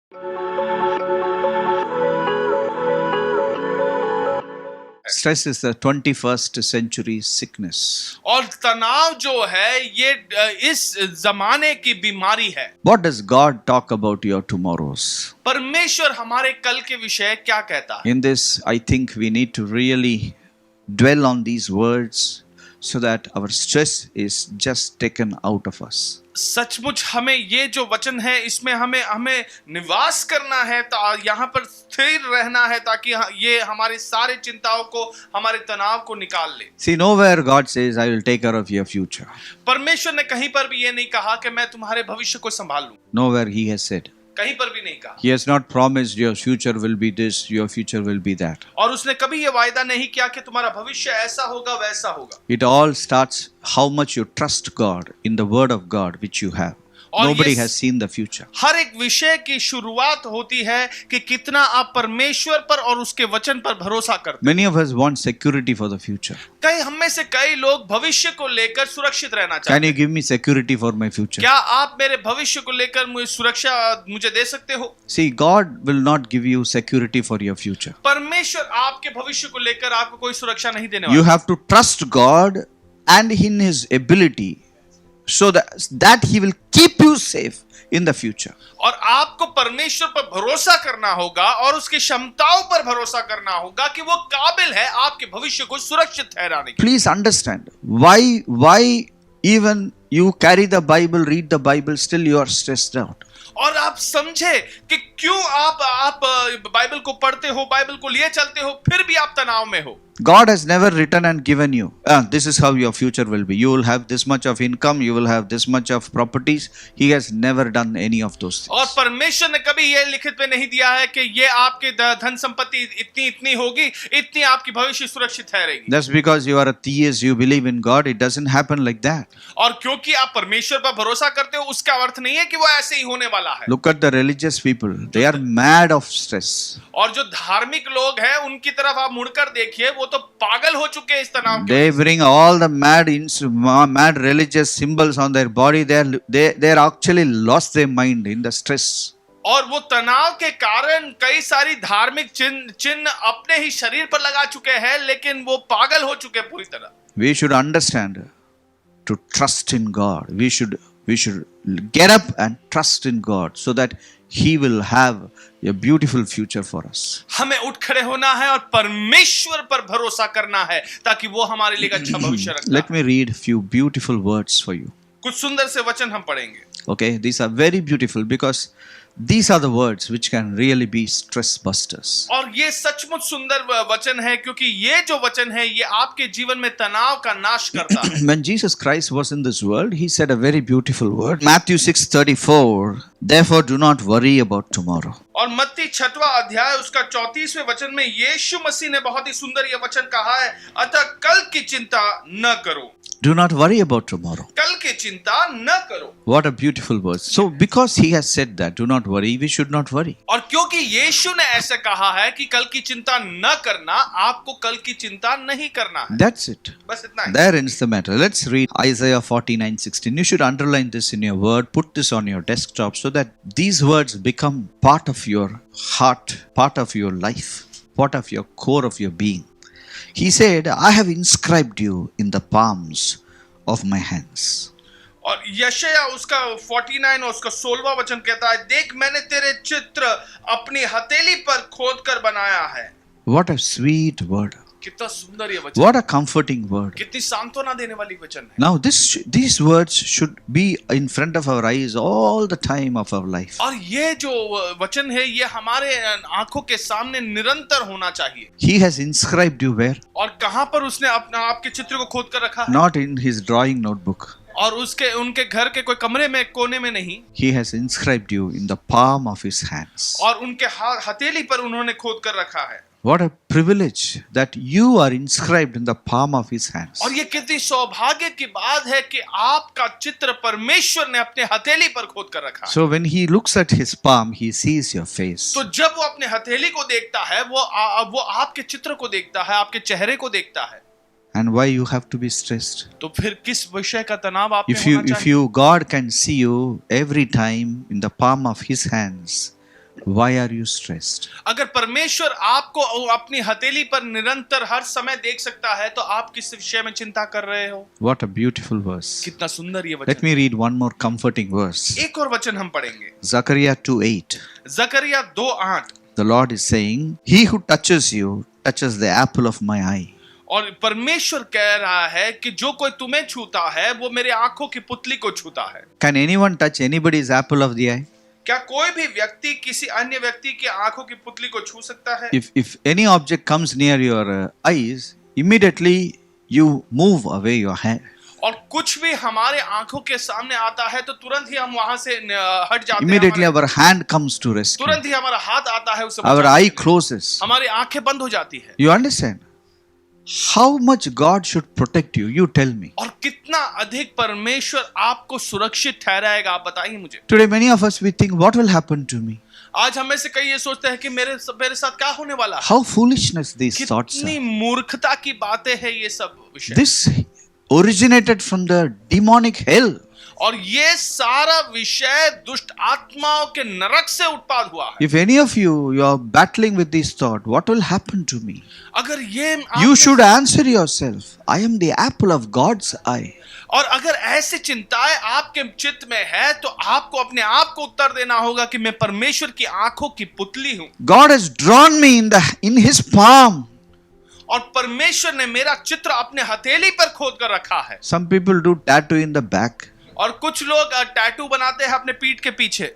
Stress is the 21st century sickness. और तनाव जो है ये इस जमाने की बीमारी है। What does God talk about your tomorrows? परमेश्वर हमारे कल के विषय क्या कहता है? In this, I think we need to really dwell on these words so that our stress is just taken out of us. सचमुच हमें ये जो वचन है इसमें हमें निवास करना है, यहाँ पर स्थिर रहना है ताकि ये हमारे सारे चिंताओं को, हमारे तनाव को निकाल ले। See, nowhere God says, I will take care of your future. परमेश्वर ने कहीं पर भी ये नहीं कहा कि मैं तुम्हारे भविष्य को संभाल लूं। Nowhere He has said. कहीं पर भी नहीं कहा। He has not promised your future will be this, your future will be that. और उसने कभी ये वायदा नहीं किया कि तुम्हारा भविष्य ऐसा होगा वैसा होगा। It all starts how much you trust God in the word of God which you have. Nobody has seen the future. हर एक विषय की शुरुआत होती है कि कितना आप परमेश्वर पर और उसके वचन पर भरोसा करते हैं। Many of us want security for the future. हम में से कई लोग भविष्य को लेकर सुरक्षित रहना चाहते हैं। Can you give me security for my future? क्या आप मेरे भविष्य को लेकर मुझे सुरक्षा मुझे दे सकते हो? See, God will not give you security for your future. परमेश्वर आपके भविष्य को लेकर आपको कोई सुरक्षा नहीं देने वाला। You have to trust God and in His ability, so that He will keep you safe in the future. और आपको परमेश्वर पर भरोसा करना होगा और उसकी क्षमताओं पर भरोसा करना होगा कि वो काबिल है आपके भविष्य को सुरक्षित ठहराने के। Please understand why even you carry the Bible, read the Bible, still you are stressed out. और आप समझे कि क्यों आप बाइबल को पढ़ते हो, बाइबल को लिए चलते हो, फिर भी आप तनाव में हो। God has never written and given you, this is how your future will be. You will have this much of income, you will have this much of properties. He has never done any of those things. और परमेश्वर ने कभी ये लिखित में नहीं दिया है कि ये आपके धन संपत्ति इतनी होगी, इतनी आपकी भविष्य सुरक्षित ठहरेगी। Just because you are a theist, you believe in God, it doesn't happen like that. और क्योंकि आप परमेश्वर पर भरोसा करते हो, उसका अर्थ नहीं है कि वो ऐसे ही होने वाला है। Look at the religious people, they are mad of stress. और जो धार्मिक लोग हैं उनकी तरफ आप मुड़कर देखिए, वो तो पागल हो चुके हैं इस तनाव के। They bring all the mad religious symbols on their body. They are actually lost their mind in the stress. और वो तनाव के कारण कई सारी धार्मिक चिन्ह अपने ही शरीर पर लगा चुके हैं, लेकिन वो पागल हो चुके हैं पूरी तरह। We should understand to trust in God. We should get up and trust in God so that He will have a beautiful future for us. हमें उठ खड़े होना है और परमेश्वर पर भरोसा करना है ताकि वो हमारे लिए अच्छा भविष्य रखे। Let me read few beautiful words for you. कुछ सुंदर से वचन हम पढ़ेंगे। Okay, these are very beautiful because these are the words which can really be stress busters. और ये सचमुच सुंदर वचन है क्योंकि ये जो वचन है ये आपके जीवन में तनाव का नाश करता है। When Jesus Christ was in this world, He said a very beautiful word. Matthew 6:34, therefore do not worry about tomorrow. और मत्ती 6वां अध्याय उसका 34वें वचन में यीशु मसीह ने बहुत ही सुंदर ये वचन कहा है, अतः कल की चिंता न करो। Do not worry about tomorrow. कल की चिंता न करो। What a beautiful verse. So because He has said that, do not worry, we should not worry. और क्योंकि यीशु ने ऐसे कहा है कि कल की चिंता न करना, आपको कल की चिंता नहीं करना है। That's it. बस इतना ही। There ends the matter. Let's read Isaiah 49:16. You should underline this in your word, put this on your desktop so that these words become part of your heart, part of your life, part of your core of your being. He said, I have inscribed you in the palms of my hands. और यशाया उसका 49 और उसका 16वां वचन कहता है, देख मैंने तेरे चित्र अपनी हथेली पर खोद कर बनाया है। What a sweet word. कितना सुंदर ये वचन। What a comforting word. कितनी सांत्वना देने वाली वचन है। Now these words should be in front of our eyes all the time of our life. और ये जो वचन है ये हमारे आंखों के सामने निरंतर होना चाहिए। He has inscribed you where? और कहां पर उसने आपके चित्र को खोद कर रखा है? Not in his drawing notebook. और उनके घर के कोई कमरे में कोने में नहीं। He has inscribed you in the palm of his hands. और उनके हथेली पर उन्होंने खोद कर रखा है। What a privilege that you are inscribed in the palm of his hands. और ये कितनी सौभाग्य की बात है कि आपका चित्र परमेश्वर ने अपने हथेली पर खोद कर रखा है। So when he looks at his palm, he sees your face. तो जब वो अपने हथेली को देखता है, वो आपके चित्र को देखता है, आपके चेहरे को देखता है। And why you have to be stressed? तो फिर किस विषय का तनाव आप में होना चाहिए? If God can see you every time in the palm of his hands, Why are you stressed? अगर परमेश्वर आपको अपनी हथेली पर निरंतर हर समय देख सकता है तो आप किस विषय में चिंता कर रहे हो? What a beautiful verse. कितना सुंदर ये Let वचन। me read one more comforting verse. एक और वचन हम पढ़ेंगे, Zechariah 2:8. Zechariah 2:8। The Lord is saying, He who touches you touches the apple of my eye. और परमेश्वर कह रहा है कि जो कोई तुम्हें छूता है वो मेरे आंखों की पुतली को छूता है। Can anyone touch anybody's apple of the eye? क्या कोई भी व्यक्ति किसी अन्य व्यक्ति की आंखों की पुतली को छू सकता है? If any object comes near your eyes, immediately you move away your hand. और कुछ भी हमारे आंखों के सामने आता है तो तुरंत ही हम वहां से हट जाते Immediately हैं। our hand comes to rescue. तुरंत ही हमारा हाथ आता है उसे Our बचाने eye के लिए। closes. हमारी आंखें बंद हो जाती है। You understand? How much God should protect you? You tell me. और कितना अधिक परमेश्वर आपको सुरक्षित ठहराएगा, आप बताइए मुझे। Today many of us we think, what will happen to me? आज हमें से कई ये सोचते हैं कि मेरे साथ क्या होने वाला है। How foolishness these thoughts कितनी are. मूर्खता की बातें हैं ये सब विषय। This originated from the demonic hell. और ये सारा विषय दुष्ट आत्माओं के नरक से उत्पाद हुआ है। If any of you are battling with this thought, what will happen to me? अगर ये You should answer yourself, I am the apple of God's eye. और अगर ऐसी चिंताएं आपके चित्त में है तो आपको अपने आप को उत्तर देना होगा कि मैं परमेश्वर की आंखों की पुतली हूं। God has drawn me in His palm. और परमेश्वर ने मेरा चित्र अपने हथेली पर खोद कर रखा है। Some people do tattoo in the back, और कुछ लोग टैटू बनाते हैं अपने पीठ के पीछे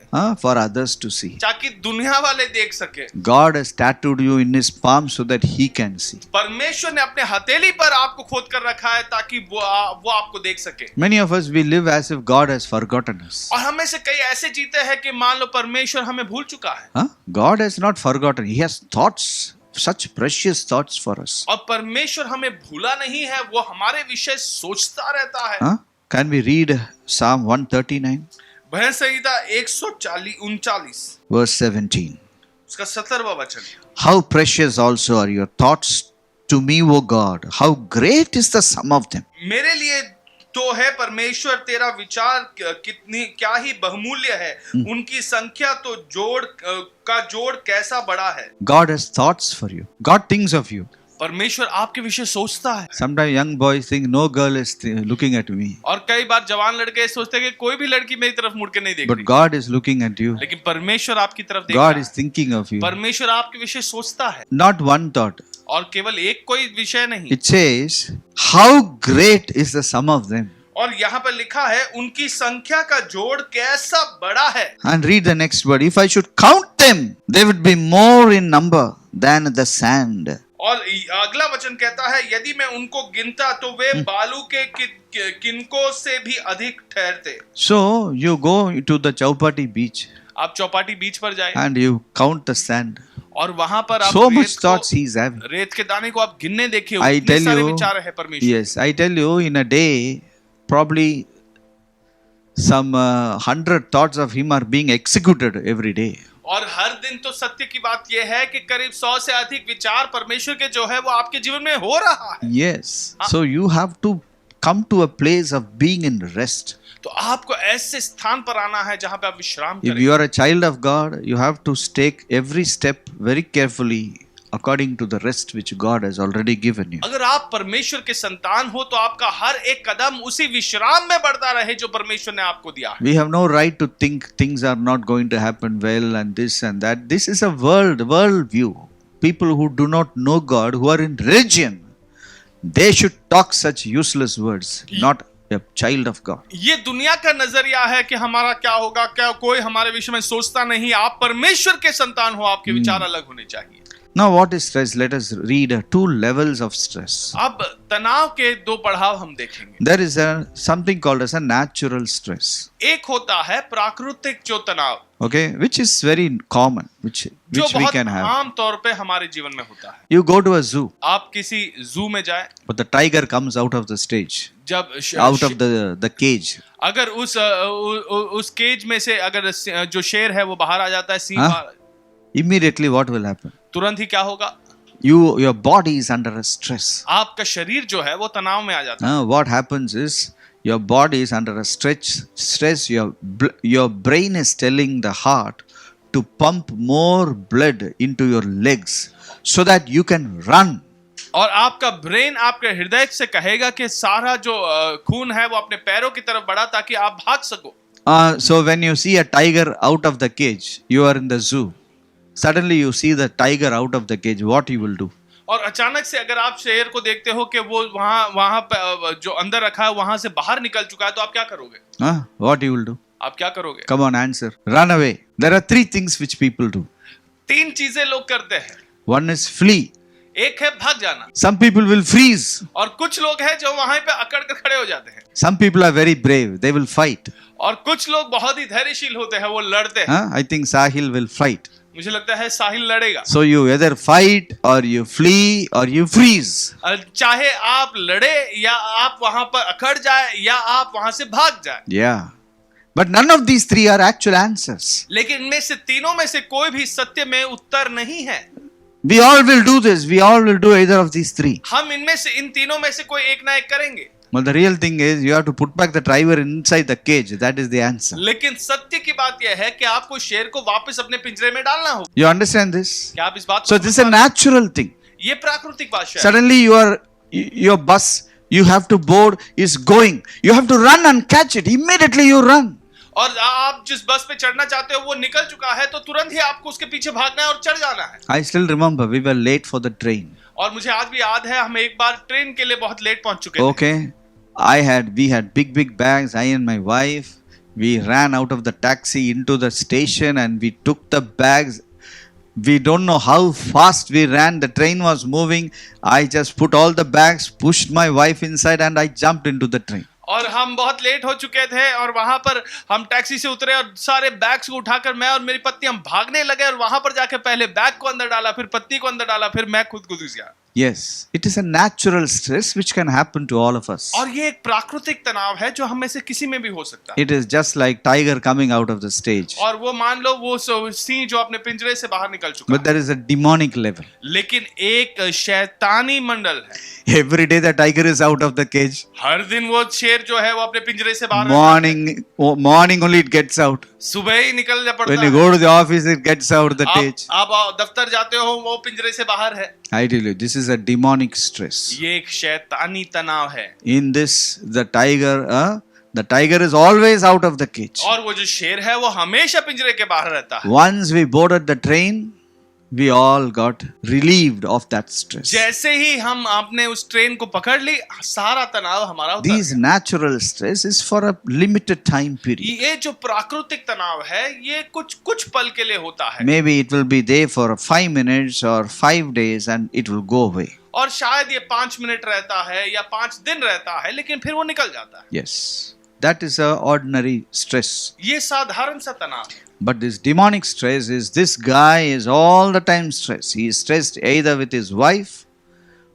for others to see. ताकि दुनिया वाले देख सके। God has tattooed you in His palm so that He can see. परमेश्वर ने अपने हथेली पर आपको खोद कर रखा है ताकि वो आपको देख सके। Many of us we live as if God has forgotten us. और हमें से कई ऐसे जीते हैं कि मान लो परमेश्वर हमें भूल चुका है। God has not forgotten. He has thoughts, such precious thoughts for us. और परमेश्वर हमें भूला नहीं है, वो हमारे विषय सोचता रहता है। Can we read Psalm 139 bhajan Samhita 139 verse 17? उसका 17वां वचन। How precious also are your thoughts to me, O God. How great is the sum of them. मेरे लिए तो है परमेश्वर तेरा विचार कितनी क्या ही बहुमूल्य है, उनकी संख्या तो जोड़ कैसा बड़ा है। God has thoughts for you. God thinks of you. परमेश्वर आपके विषय सोचता है। Sometimes young boys think no girl is looking at me. और कई बार जवान लड़के सोचते हैं कि कोई भी लड़की मेरी तरफ मुड़ के नहीं देख But रही। God is looking at you. लेकिन परमेश्वर आपकी तरफ देख रहा God is है। thinking of you. परमेश्वर आपके विषय सोचता है। Not one thought. और केवल एक कोई विषय नहीं। It says, how great is the sum of them. और यहाँ पर लिखा है उनकी संख्या का जोड़ कैसा बड़ा है। And read the next word. If I should count them, they would be more in number than the sand. और अगला वचन कहता है यदि मैं उनको गिनता तो वे बालू के किनकों से भी अधिक ठहरते। So you go to the Chowpatty beach आप चौपाटी बीच पर जाए and you count the sand. और वहां पर आप So much thoughts he is having. रेत के दाने को आप गिनने देखिए, I इतने tell सारे you, विचार है परमेश्वर। yes, I tell you, in a day, probably some 100 thoughts of him are being executed every day. और हर दिन तो सत्य की बात यह है कि करीब 100 से अधिक विचार परमेश्वर के जो है वो आपके जीवन में हो रहा है। Yes. So you have to come to a place of being in rest. तो आपको ऐसे स्थान पर आना है जहां पे आप विश्राम If करें। you are a child of God, you have to take every step very carefully according to the rest which God has already given you. अगर आप परमेश्वर के संतान हो तो आपका हर एक कदम उसी विश्राम में बढ़ता रहे जो परमेश्वर ने आपको दिया है। We have no right to think things are not going to happen well and this and that. This is a world view. People who do not know God, who are in religion, they should talk such useless words, not a child of God. ये दुनिया का नजरिया है कि हमारा क्या होगा, क्या कोई हमारे विषय में सोचता नहीं। आप परमेश्वर के संतान हो, आपके विचार अलग होने चाहिए। Now what is stress? Let us read 2 levels of stress. अब तनाव के 2 पड़ाव हम देखेंगे। There is something called as a natural stress. एक होता है प्राकृतिक जो तनाव, Okay, which is very common, which जो we बहुत can have. आम तौर पे हमारे जीवन में होता है। You go to a zoo, आप किसी जू में जाए, but the tiger comes out of the stage, जब out of the cage. अगर उस केज में से अगर जो शेर है वो बाहर आ जाता है, सिंह बाहर, Immediately what will happen? तुरंत ही क्या होगा? Your body is under a stress. आपका शरीर जो है वो तनाव में आ जाता है। What happens is your body is under a stress. Your brain is telling the heart to pump more blood into your legs so that you can run. और आपका ब्रेन आपके हृदय से कहेगा कि सारा जो खून है वो अपने पैरों की तरफ बढ़ा ताकि आप भाग सको. So when you see a tiger out of the cage, you are in the zoo. Suddenly you see the tiger out of the cage. What you will do? और अचानक से अगर आप शेर को देखते हो कि वो वहां जो अंदर रखा है वहां से बाहर निकल चुका है तो आप क्या करोगे? What you will do? आप क्या करोगे? Come on, answer. Run away. There are 3 things which people do. 3 चीजें लोग करते हैं. One is flee. एक है भाग जाना. Some people will freeze. और कुछ लोग हैं जो वहां पे अकड़ कर खड़े हो जाते हैं. Some people are very brave. They will fight. और कुछ लोग बहुत ही धैर्यशील होते हैं, वो लड़ते हैं. I think Sahil will fight. मुझे लगता है साहिल लड़ेगा. So you either fight or you flee or you freeze. चाहे आप लड़े या आप वहां पर अकड़ जाए या आप वहां से भाग जाए. Yeah. But none of these 3 are actual answers. लेकिन इनमें से तीनों में से कोई भी सत्य में उत्तर नहीं है. We all will do this. We all will do either of these 3. हम इनमें से इन तीनों में से कोई एक ना एक करेंगे. But the real thing is you have to put back the driver inside the cage. That is the answer. लेकिन सत्य की बात यह है कि आपको शेर को वापस अपने पिंजरे में डालना होगा. You understand this? क्या आप इस बात So this is a natural thing. ये प्राकृतिक बात है. Suddenly your bus you have to board is going. You have to run and catch it. Immediately you run. और आप जिस बस पे चढ़ना चाहते हो वो निकल चुका है तो तुरंत ही आपको उसके पीछे भागना है और चढ़ जाना है. I still remember we were late for the train. और मुझे आज भी याद है हम एक बार ट्रेन के लिए बहुत लेट पहुंच चुके थे. Okay. We had big bags, I and my wife. We ran out of the taxi into the station and we took the bags. We don't know how fast we ran. The train was moving. I just put all the bags, pushed my wife inside and I jumped into the train. और हम बहुत late हो चुके थे और वहां पर हम टैक्सी से उतरे और सारे बैग्स को उठाकर मैं और मेरी पत्नी हम भागने लगे और वहां पर जाके पहले बैग को अंदर डाला, फिर पत्नी को अंदर डाला, फिर मैं खुद घुस गया. Yes, it is a natural stress which can happen to all of us. और ये एक प्राकृतिक तनाव है जो हम में से किसी में भी हो सकता है. It is just like tiger coming out of the stage. और वो मान लो वो सिंह जो अपने पिंजरे से बाहर निकल चुका But there is a demonic level. लेकिन एक शैतानी मंडल है. Every day the tiger is out of the cage. हर दिन वो शेर जो है वो अपने पिंजरे से बाहर Morning only it gets out. सुबह ही निकल पड़ता When you go to the office it gets out the cage. आप दफ्तर जाते हो वो पिंजरे से बाहर है. I tell you, this is a demonic stress. ये एक शैतानी तनाव है. In this, the tiger is always out of the cage. और वो जो शेर है वो हमेशा पिंजरे के बाहर रहता है. Once we boarded the train, we all got relieved of that stress. जैसे ही हम आपने उस ट्रेन को पकड़ ली सारा तनाव हमारा उतर These natural stress is for a limited time गया. period. ये जो प्राकृतिक तनाव है ये कुछ पल के लिए होता है. Maybe it will be there for 5 minutes or 5 days and it will go away. और शायद ये 5 मिनट रहता है या 5 दिन रहता है लेकिन फिर वो निकल जाता है. Yes, that is a ordinary stress. ये साधारण सा तनाव. But this demonic stress is this guy is all the time stressed. He is stressed either with his wife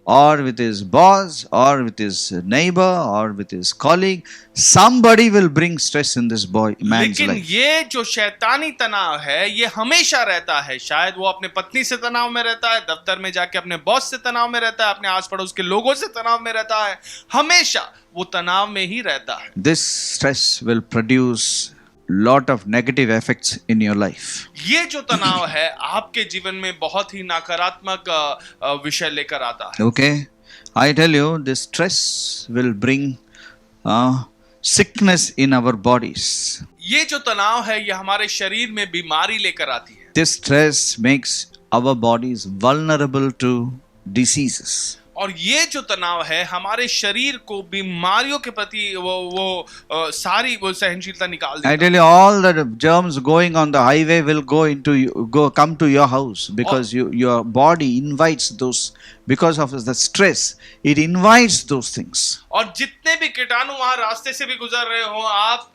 or with his boss or with his neighbor or with his colleague. Somebody will bring stress in this man's लेकिन life. ये जो शैतानी तनाव है ये हमेशा रहता है. शायद वो अपने पत्नी से तनाव में रहता है, दफ्तर में जाके अपने बॉस से तनाव में रहता है, अपने आस पड़ोस के लोगों से तनाव में रहता है. हमेशा वो तनाव में ही रहता है. This stress will produce lot of negative effects in your life. ये जो तनाव है आपके जीवन में बहुत ही नकारात्मक विषय लेकर आता है. Okay, I tell you, this stress will bring sickness in our bodies. ये जो तनाव है ये हमारे शरीर में बीमारी लेकर आती है. This stress makes our bodies vulnerable to diseases. और ये जो तनाव है हमारे शरीर को बीमारियों के प्रति वो सारी वो सहनशीलता निकाल देता है. I tell you, all the germs going on the highway will come to your house because your body invites those. Because of the stress, it invites those things. और जितने भी कीटाणु वहां रास्ते से भी गुजर रहे हो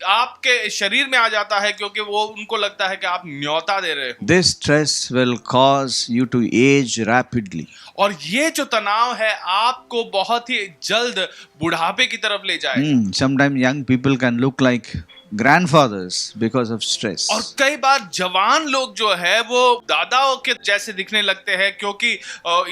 आपके शरीर में आ जाता है क्योंकि वो उनको लगता है कि आप न्योता दे रहे हो. This stress will cause you to age rapidly. और ये जो तनाव है आपको बहुत ही जल्द बुढ़ापे की तरफ ले जाएगा. Sometimes young people can look like grandfathers because of stress. और कई बार जवान लोग जो है वो दादाओं के जैसे दिखने लगते हैं क्योंकि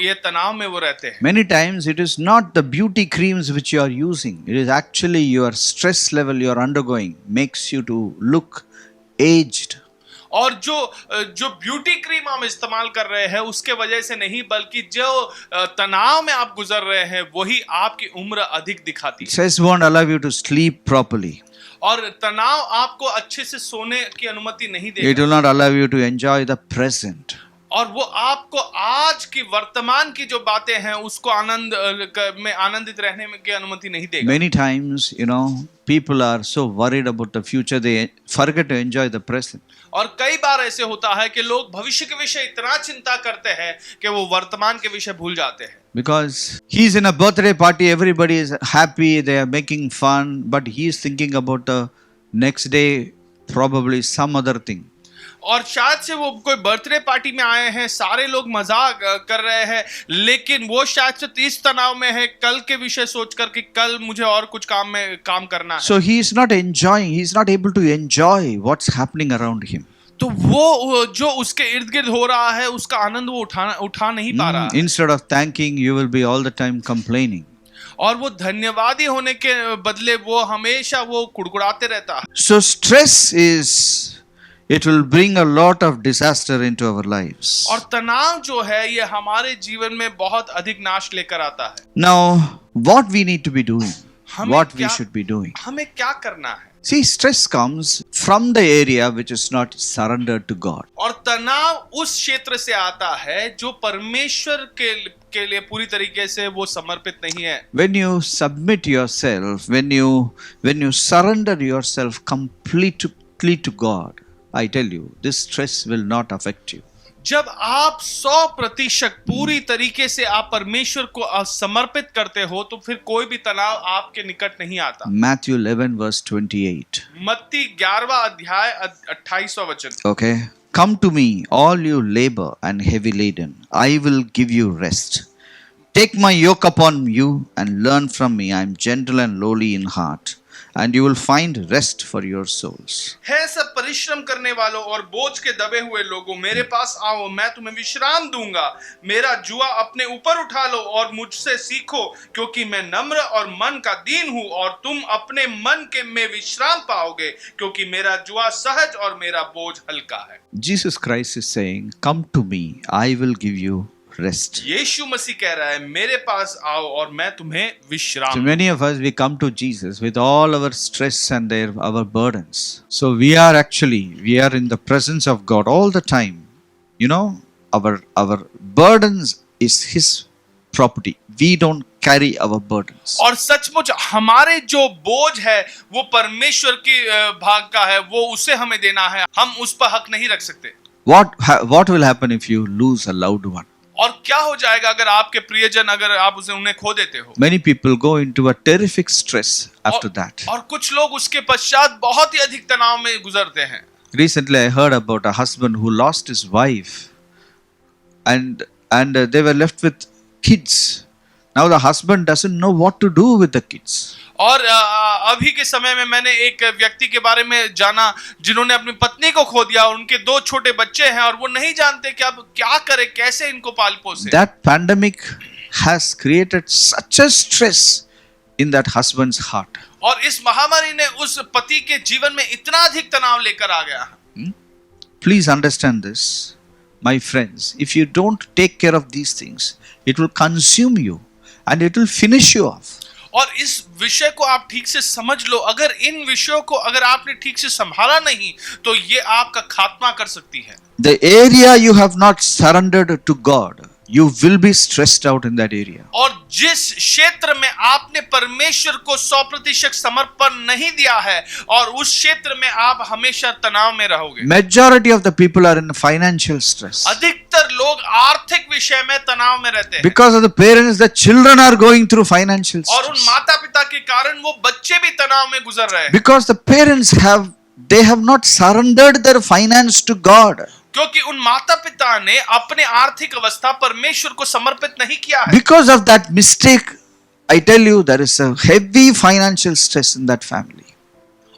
ये तनाव में वो रहते हैं. Many times it is not the beauty creams which you are using. It is actually your stress level you are undergoing makes you to look aged. और जो ब्यूटी क्रीम हम इस्तेमाल कर रहे हैं उसके वजह से नहीं, बल्कि जो तनाव में आप गुजर रहे हैं वही आपकी उम्र अधिक दिखाती है। Stress won't allow you to sleep properly. और तनाव आपको अच्छे से सोने की अनुमति नहीं It देगा, will not allow you to enjoy the present. और वो आपको आज की वर्तमान की जो बातें हैं उसको में आनंदित रहने में की अनुमति नहीं देगा। Many times, people are so worried about the future, they forget to enjoy the present. और कई बार ऐसे होता है कि लोग भविष्य के विषय इतना चिंता करते हैं कि वो वर्तमान के विषय भूल जाते हैं। Because he's in a birthday party, everybody is happy, they are making fun, but he is thinking about the next day, probably some other thing. और शायद से वो कोई बर्थडे पार्टी में आए हैं, सारे लोग मजाक कर रहे हैं, लेकिन वो शायद से इस तनाव में है कल के विषय सोच कर कि कल मुझे और कुछ काम करना है। So he is not enjoying, he is not able to enjoy what's happening around him. तो वो जो उसके इर्द गिर्द हो रहा है उसका आनंद वो उठा नहीं पा रहा है। Instead of thanking, you will be all the time complaining. और वो धन्यवादी होने के बदले वो हमेशा वो कुड़कुड़ाते रहता है। So stress it will bring a lot of disaster into our lives. और तनाव जो है ये हमारे जीवन में बहुत अधिक नाश लेकर आता है। Now, what we need to be doing, what we क्या- should be doing. हमें क्या करना है? See, stress comes from the area which is not surrendered to God. और तनाव उस क्षेत्र से आता है जो परमेश्वर के लिए पूरी तरीके से वो समर्पित नहीं है। When you submit yourself, when you surrender yourself completely to God, I tell you, this stress will not affect you. जब आप 100% पूरी तरीके से आप परमेश्वर को समर्पित करते हो तो फिर कोई भी तनाव आपके निकट नहीं आता। Matthew 11 verse 28. मत्ती 11वां अध्याय 28वां वचन। Okay. Come to me, all you labor and heavy laden, I will give you rest. Take my yoke upon you and learn from me. I am gentle and lowly in heart, and you will find rest for your souls. है सब परिश्रम करने वालों और बोझ के दबे हुए लोगों, मेरे पास आओ, मैं तुम्हें विश्राम दूंगा। मेरा जुआ अपने ऊपर उठा लो और मुझसे सीखो, क्योंकि मैं नम्र और मन का दीन हूं, और तुम अपने मन के में विश्राम पाओगे, क्योंकि मेरा जुआ सहज और मेरा बोझ हल्का है। Jesus Christ is saying, come to me, I will give you rest. यीशु मसीह कह रहा है, मेरे पास आओ और मैं तुम्हें विश्राम। So many of us, we come to Jesus with all our stress and our burdens. So we are in the presence of God all the time. Our burdens is His property. We don't carry our burdens. और सचमुच हमारे जो बोझ है वो परमेश्वर की भाग का है, वो उसे हमें देना है, हम उस पर हक नहीं रख सकते। What will happen if you lose a loved one? और क्या हो जाएगा अगर आपके प्रियजन अगर आप उन्हें खो देते हो? Many people go into a terrific stress after that. और कुछ लोग उसके पश्चात बहुत ही अधिक तनाव में गुजरते हैं। Recently, I heard about a husband who lost his wife, and they were left with kids. Now the husband doesn't know what to do with the kids. और अभी के समय में मैंने एक व्यक्ति के बारे में जाना जिन्होंने अपनी पत्नी को खो दिया, उनके 2 छोटे बच्चे हैं और वो नहीं जानते कि अब क्या करें, कैसे इनको पाल पोसे। That pandemic has created such a stress in that husband's heart. और इस महामारी ने उस पति के जीवन में इतना अधिक तनाव लेकर आ गया। Please understand this, my friends. If you don't take care of these things, it will consume you and it will finish you off. और इस विषय को आप ठीक से समझ लो, अगर इन विषयों को अगर आपने ठीक से संभाला नहीं तो ये आपका खात्मा कर सकती है। The area you have not surrendered to God, you will be stressed out in that area. और जिस क्षेत्र में आपने परमेश्वर को 100% समर्पण नहीं दिया है और उस क्षेत्र में आप हमेशा तनाव में रहोगे। Majority of the people are in financial stress. अधिकतर लोग आर्थिक विषय में तनाव में रहते हैं। Because of the parents, the children are going through financial और उन stress. माता पिता के कारण वो बच्चे भी तनाव में गुजर रहे हैं। Because the parents have not surrendered their finance to God. क्योंकि उन माता पिता ने अपने आर्थिक अवस्था परमेश्वर को समर्पित नहीं किया है। Because of that mistake, I tell you, there is a heavy financial stress in that family.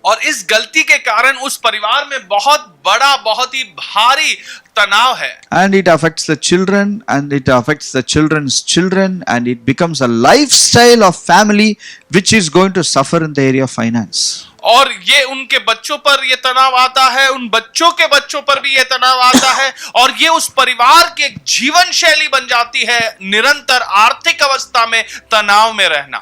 और इस गलती के कारण उस परिवार में बहुत ही भारी तनाव है। And it affects the children, and it affects the children's children, and it becomes a lifestyle of family which is going to suffer in the area of finance. और ये उनके बच्चों पर ये तनाव आता है, उन बच्चों के बच्चों पर भी ये तनाव आता है, और ये उस परिवार की एक जीवन शैली बन जाती है, निरंतर आर्थिक अवस्था में तनाव में रहना।